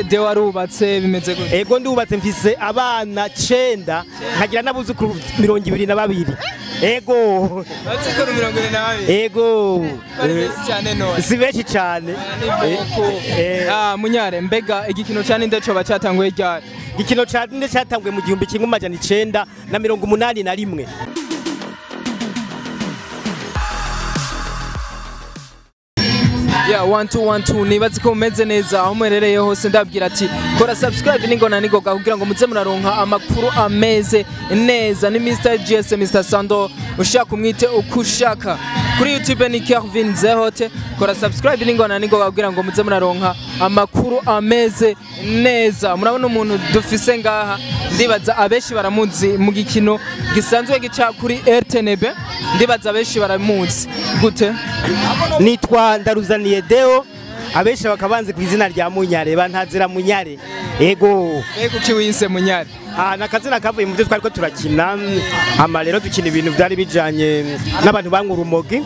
Deo warubatse bimeze gute? Ego ndubatse mfise abana 9 nkagira nabuzukuru 22. Ego. Bazukuru 22. Ego. Cyane no. Si benshi cyane. Munyare mbega igikino cyane ndeco bacatanguye ryari? Igikino cyane cyatanguye mu 1981. Yeah, 1212 nibazi ko mumeze neza aho mwerereye hose ndabwira ati kora subscribe ningona nigoga kugira ngo muze muraronka amakuru ameze neza ni Mr GS Mr Sando ushaka umwite ukushaka kuri YouTube ni Kelvin Zehote kora subscribe ningona nigoga kugira ngo muze muraronka amakuru ameze neza murabona umuntu dufise ngaha ndibaza abeshi baramuzi mu gikino gisanzwe gica kuri RTNB ndibaza abeshi baramuzi gute nitwa Ndaruzaniye Deo abeshi bakabanze ku izina rya Munyare bantazira Munyare ego kuki wise Munyare nakazina kavuye mu byo twari ko turakina ama rero dukina ibintu byari bijanye n'abantu bankura umogi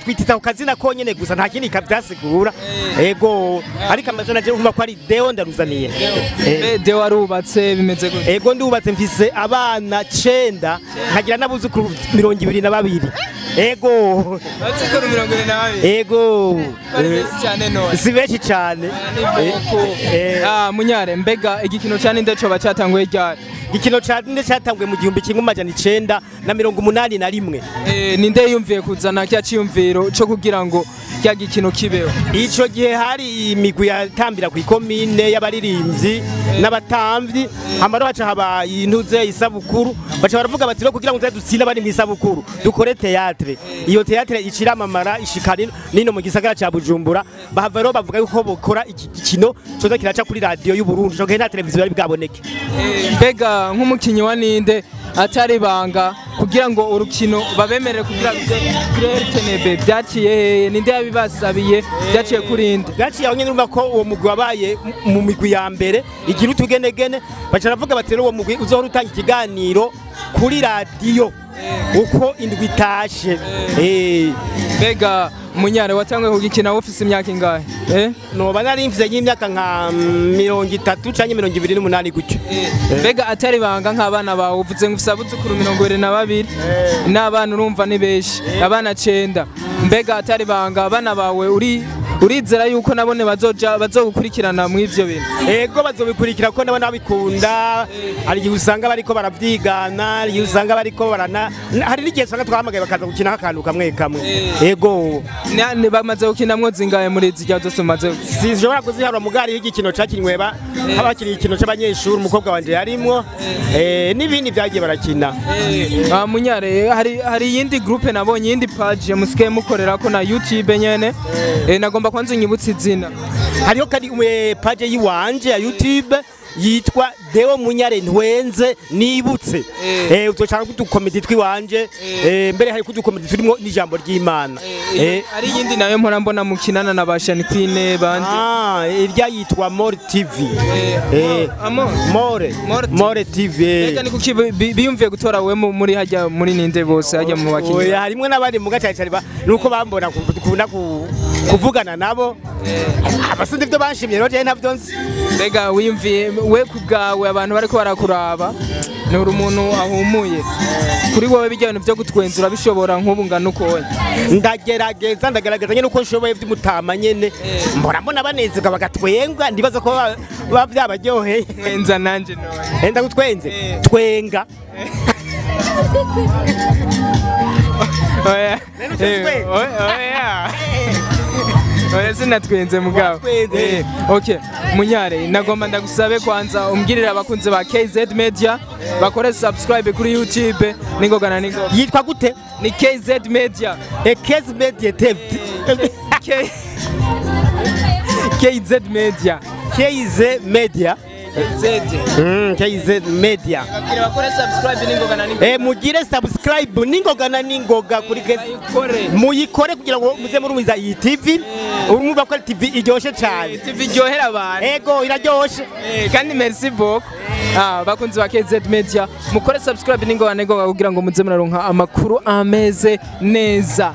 twitita ku kazina ko nyene gusa nta kindi kavyasigura ego ariko amazina je kumva ko ari Deo Ndaruzaniye Deo warubatse bimeze gute ego ndubatse mfise abana 9 nkagira nabuzukuru 22. Ego. Bazukuru 22. Ego. Cyane no. Si benshi cyane. Munyare mbega igikino cyane ndeco bacatanguye ryari? Igikino cyane cyatanguye mu 1981. Ninde yumviye kuzana cya ciyumviro cyo kugira ngo cya gikino kibeho? Ico gihe hari imigwi yatambira ku ikomine y'abaririmbyi n'abatamvyi amaro haca haba intuze isabukuru baca baravuga bati kugira ngo dutsinda bari mu isabukuru dukore théâtre iyo théâtre ikiramamara ishikari nino mu gisagara ca Bujumbura bahava rero bavuga yuko bokora iki gikino coza kiraca kuri radio y'u Burundi cyo nta televiziyo yari bwaboneke. Mbega nk'umukinyi wa ninde atari banga kugira ngo urukino babemerere kugira kuri RTNB byaciye ninde yabibasabiye byaciye kurinde byaciye aho nyene urumva ko uwo mugwi wabaye mu migwi ya mbere igira utugenegene baca ravuga bati uwo mugwi uzohora utanga ikiganiro kuri radio uko indwi itashe mbega Munyare watangwe kugikina office imyaka ingahe no banari mfise y'imyaka nka 30 canke 28 gutyo mbega atari banga nk'abana bawe uvuze ngo ufisabuzukuru 22 n'abana urumva ni beshi abana 9 mbega atari banga abana bawe urizera yuko nabone bazogukurikirana mu ivyo bintu ego bazobikurikira ko nabona babikunda ari gihe usanga bariko baravyigana ari usanga bariko barana hari n'igihe usanga twahamagaye bakaza gukina akantu kamwe ego bamaze gukina mwo zingaye muri zijya zose maze sinshobora kuziharwa mugari y'igikino cakinywe habakiri igikino c'abanyeshuri umukobwa wanje yarimwo n'ibindi byagiye barakina Munyare hari yindi groupe nabonye yindi page musike mukorera ko na YouTube nyene nagomba kwanza unyibutse izina hariho kari page yiwanje ya YouTube yitwa Deo Munyare Ntwenze nibutse uzoshaka kudukomedi twiwanje mbere hari kudukomedi turimo n'ijambo ry'Imana ari yindi nayo mpora mbona mukinana na Bashani Queen bandi irya yitwa More TV More TV reka ni kuki biyumviye gutora we muri hajya muri ninde bose hajya mu bakinyi harimwe n'abandi mu gacaca nuko bambona kubona kuvugana nabo abasindi byo banshimye rero ntavyo nzi mbega wiyumviye we kubgawe abantu bariko barakuraba ni umuntu ahumuye kuri wowe bijyana byo gutwenzura bishobora nk'ubungana uko ndagerageza nyene uko nshoboye by'umutama nyene mbona banezerwa bagatwenga ndibaza ko bavyabaryoheye mwenza nanje none enda gutwenze twenga oya sinatwenze mugabo okay Munyare nagomba ndagusabe kwanza umbwirira abakunze ba KZ Media bakore subscribe kuri YouTube ningogana yitwa gute ni KZ Media KZ Media TV KZ Media KZ Media bakore subscribe ningogana mugire subscribe ningogana ningoga kuri muyikore kugira ngo muze murumiza iyi TV urumva ko TV iryoshe cyane TV iryohera abantu ego iraryoshe kandi merci beaucoup bakunzi ba KZ Media mukore subscribe ningogana kugira ngo muze muraronka amakuru ameze neza